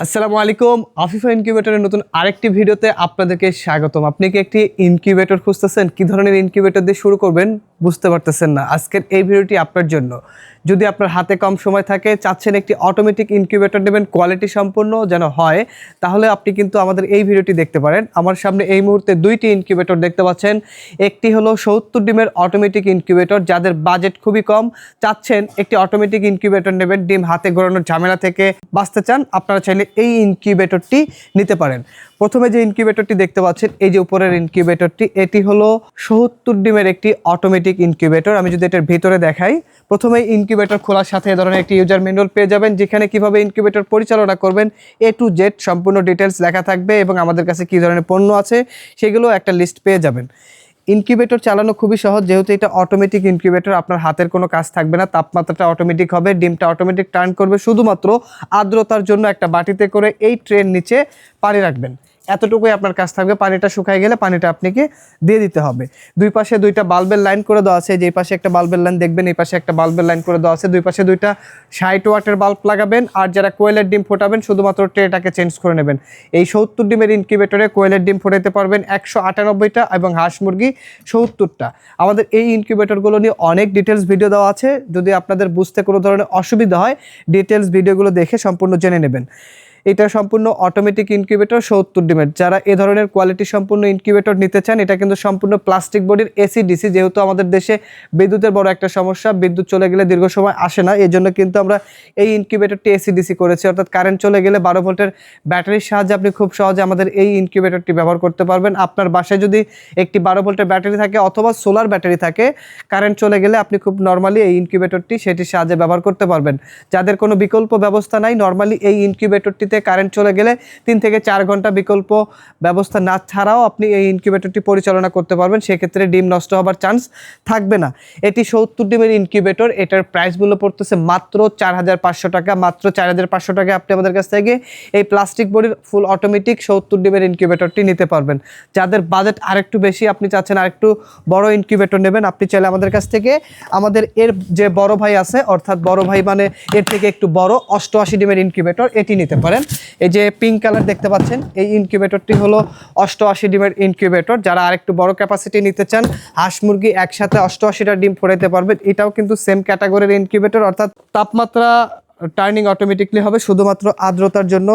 আসসালামু আলাইকুম। আফিফা ইনকিউবেটরের নতুন আরেকটি ভিডিওতে আপনাদেরকে স্বাগতম। আপনি কি একটি ইনকিউবেটর খুঁজতেছেন? কি ধরনের ইনকিউবেটর দিয়ে শুরু করবেন বুঝতে পারতেছেন না? আজকের এই ভিডিওটি আপনার জন্য। যদি আপনার হাতে কম সময় থাকে, চাচ্ছেন একটি অটোমেটিক ইনকিউবেটর নেবেন কোয়ালিটি সম্পন্ন যেন হয়, তাহলে আপনি কিন্তু আমাদের এই ভিডিওটি দেখতে পারেন। আমার সামনে এই মুহূর্তে দুইটি ইনকিউবেটর দেখতে পাচ্ছেন। একটি হলো 70 ডিমের অটোমেটিক ইনকিউবেটর, যাদের বাজেট খুবই কম, চাচ্ছেন একটি অটোমেটিক ইনকিউবেটর নেবেন, ডিম হাতে ঘোরানোর ঝামেলা থেকে বাঁচতে চান, আপনারা চাইলে এই ইনকিউবেটরটি নিতে পারেন। প্রথমে যে ইনকিউবেটরটি দেখতে পাচ্ছেন, এই যে উপরের ইনকিউবেটরটি, এটি হলো 70 ডিমের একটি অটোমেটিক ইনকিউবেটর। আমি যদি এটার ভিতরে দেখাই, প্রথমে ইনকিউবেটর খোলার সাথে এ ধরনের একটি ইউজার ম্যানুয়াল পেয়ে যাবেন, যেখানে কিভাবে ইনকিউবেটর পরিচালনা করবেন A to Z সম্পূর্ণ ডিটেলস লেখা থাকবে এবং আমাদের কাছে কী ধরনের পণ্য আছে সেগুলো একটা লিস্ট পেয়ে যাবেন। ইনকিউবেটর চালানো খুবই সহজ, যেহেতু এটা অটোমেটিক ইনকিউবেটর, আপনার হাতের কোনো কাজ থাকবে না। তাপমাত্রাটা অটোমেটিক হবে, ডিমটা অটোমেটিক টার্ন করবে। শুধুমাত্র আর্দ্রতার জন্য একটা বাটিতে করে এই ট্রের নিচে পানি রাখবেন, এতটুকুই আপনার কাজ থাকবে। পানিটা শুকায় গেলে পানিটা আপনাকে দিয়ে দিতে হবে। দুই পাশে দুইটা বাল্বের লাইন করে দেওয়া আছে, যেই পাশে একটা বাল্বের লাইন দেখবেন, এই পাশে একটা বাল্বের লাইন করে দেওয়া আছে। দুই পাশে দুইটা 60 ওয়াটের বাল্ব লাগাবেন। আর যারা কোয়েলের ডিম ফোটাবেন, শুধুমাত্র ট্রেটাকে চেঞ্জ করে নেবেন। এই 70 ডিমের ইনকিউবেটরে কোয়েলের ডিম ফোটাতে পারবেন 198টা এবং হাঁস মুরগি 70টা। আমাদের এই ইনকিউবেটরগুলো নিয়ে অনেক ডিটেলস ভিডিও দেওয়া আছে, যদি আপনাদের বুঝতে কোনো ধরনের অসুবিধা হয় ডিটেলস ভিডিওগুলো দেখে সম্পূর্ণ জেনে নেবেন। এটা সম্পূর্ণ অটোমেটিক ইনকিউবেটর 70 ডিমের। যারা এ ধরনের কোয়ালিটি সম্পূর্ণ ইনকিউবেটর নিতে চান, এটা কিন্তু সম্পূর্ণ প্লাস্টিক বডির AC DC, যেহেতু আমাদের দেশে বিদ্যুতের বড় একটা সমস্যা, বিদ্যুৎ চলে গেলে দীর্ঘ সময় আসে না, এই জন্য কিন্তু আমরা এই ইনকিউবেটরটি AC DC করেছি, অর্থাৎ কারেন্ট চলে গেলে 12 ভোল্টের ব্যাটারির সাহায্যে আপনি খুব সহজে আমাদের এই ইনকিউবেটরটি ব্যবহার করতে পারবেন। আপনার বাসায় যদি একটি 12 ভোল্টের ব্যাটারি থাকে অথবা সোলার ব্যাটারি থাকে, কারেন্ট চলে গেলে আপনি খুব নর্মালি এই ইনকিউবেটরটি সেটির সাহায্যে ব্যবহার করতে পারবেন। যাদের কোনো বিকল্প ব্যবস্থা নাই, নর্মালি এই ইনকিউবেটরটিতে কারেন্ট চলে গেলে 3 থেকে 4 ঘন্টা বিকল্প ব্যবস্থা না ছাড়াও আপনি এই ইনকিউবেটরটি পরিচালনা করতে পারবেন। সেক্ষেত্রে ডিম নষ্ট হবার চান্স থাকবে না। এটি 70 ডিমের ইনকিউবেটর, এটার প্রাইসগুলো পড়তেছে মাত্র 4500 টাকা। মাত্র 4500 টাকায় আপনি আমাদের কাছ থেকে এই প্লাস্টিক বডির ফুল অটোমেটিক 70 ডিমের ইনকিউবেটরটি নিতে পারবেন। যাদের বাজেট আরেকটু বেশি, আপনি চাচ্ছেন আরেকটু বড় ইনকিউবেটর নেবেন, আপনি চাইলে আমাদের কাছ থেকে আমাদের এর যে বড় ভাই আছে, অর্থাৎ বড় ভাই মানে এর থেকে একটু বড় 88 ডিমের ইনকিউবেটর, এটি নিতে পারেন। এই যে পিঙ্ক কালার দেখতে পাচ্ছেন, এই ইনকিউবেটরটি হলো 88 ডিমের ইনকিউবেটর। যারা আরেকটু বড় ক্যাপাসিটি নিতে চান, হাঁস মুরগি একসাথে 88টা ডিম ফোটাতে পারবেন, এটাও কিন্তু সেম ক্যাটাগরির ইনকিউবেটর, অর্থাৎ তাপমাত্রা টার্নিং অটোমেটিকলি হবে, শুধুমাত্র আর্দ্রতার জন্য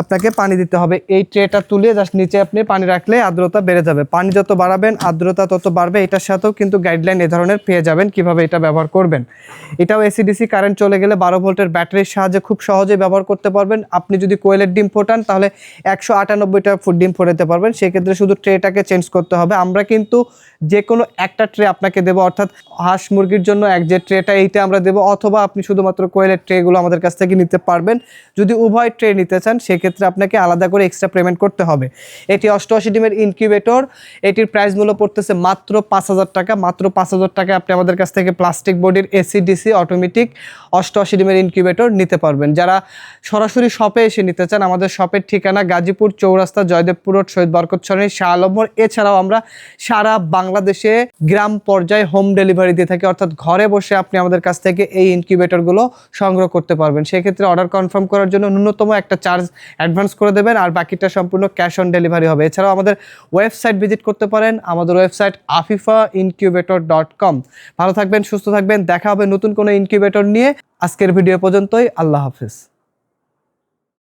আপনাকে পানি দিতে হবে। এই ট্রেটা তুলে জাস্ট নিচে আপনি পানি রাখলে আর্দ্রতা বেড়ে যাবে। পানি যত বাড়াবেন আর্দ্রতা তত বাড়বে। এটার সাথেও কিন্তু গাইডলাইন এ ধরনের পেয়ে যাবেন কিভাবে এটা ব্যবহার করবেন। এটাও AC DC কারেন্ট চলে গেলে 12 ভোল্টের ব্যাটারির সাহায্যে খুব সহজে ব্যবহার করতে পারবেন। আপনি যদি কোয়েলের ডিম ফোটান তাহলে 198টা ডিম ফোটাতে পারবেন। সেক্ষেত্রে শুধু ট্রেটাকে চেঞ্জ করতে হবে। আমরা কিন্তু যে কোনো একটা ট্রে আপনাকে দেবো, অর্থাৎ হাঁস মুরগির জন্য যে ট্রেটা এইটা আমরা দেবো, অথবা আপনি শুধুমাত্র কোয়েলের ট্রেগুলো আমাদের কাছ থেকে নিতে পারবেন। যদি উভয় ট্রে নিতে চান সেক্ষেত্রে আপনাকে আলাদা করে এক্সট্রা পেমেন্ট করতে হবে। এটি 88 ডিমের ইনকিউবেটর, এটির প্রাইস মূল্য পড়তেছে মাত্র 5000 টাকা। মাত্র 5000 টাকায় আপনি আমাদের কাছ থেকে প্লাস্টিক বডির AC DC অটোমেটিক 88 ডিমের ইনকিউবেটর নিতে পারবেন। যারা সরাসরি শপে এসে নিতে চান, আমাদের শপের ঠিকানা গাজীপুর চৌরাস্তা, জয়দেবপুর রোড, শহীদ বরকত সরণি, শাহ আলম মোড়। এছাড়াও আমরা সারা বাংলাদেশে গ্রাম পর্যায়ে হোম ডেলিভারি দিয়ে থাকি, অর্থাৎ ঘরে বসে আপনি আমাদের কাছ থেকে এই ইনকিউবেটরগুলো সংগ্রহ করতে পারবেন। সেক্ষেত্রে অর্ডার কনফার্ম করার জন্য ন্যূনতম একটা চার্জ অ্যাডভান্স করে দেবেন, আর বাকিটা সম্পূর্ণ ক্যাশ অন ডেলিভারি হবে। এছাড়াও আমাদের ওয়েবসাইট ভিজিট করতে পারেন, আমাদের ওয়েবসাইট afifaincubator.com। ভালো থাকবেন, সুস্থ থাকবেন, দেখা হবে নতুন কোনো ইনকিউবেটর নিয়ে। আজকের ভিডিও পর্যন্তই, আল্লাহ হাফিজ।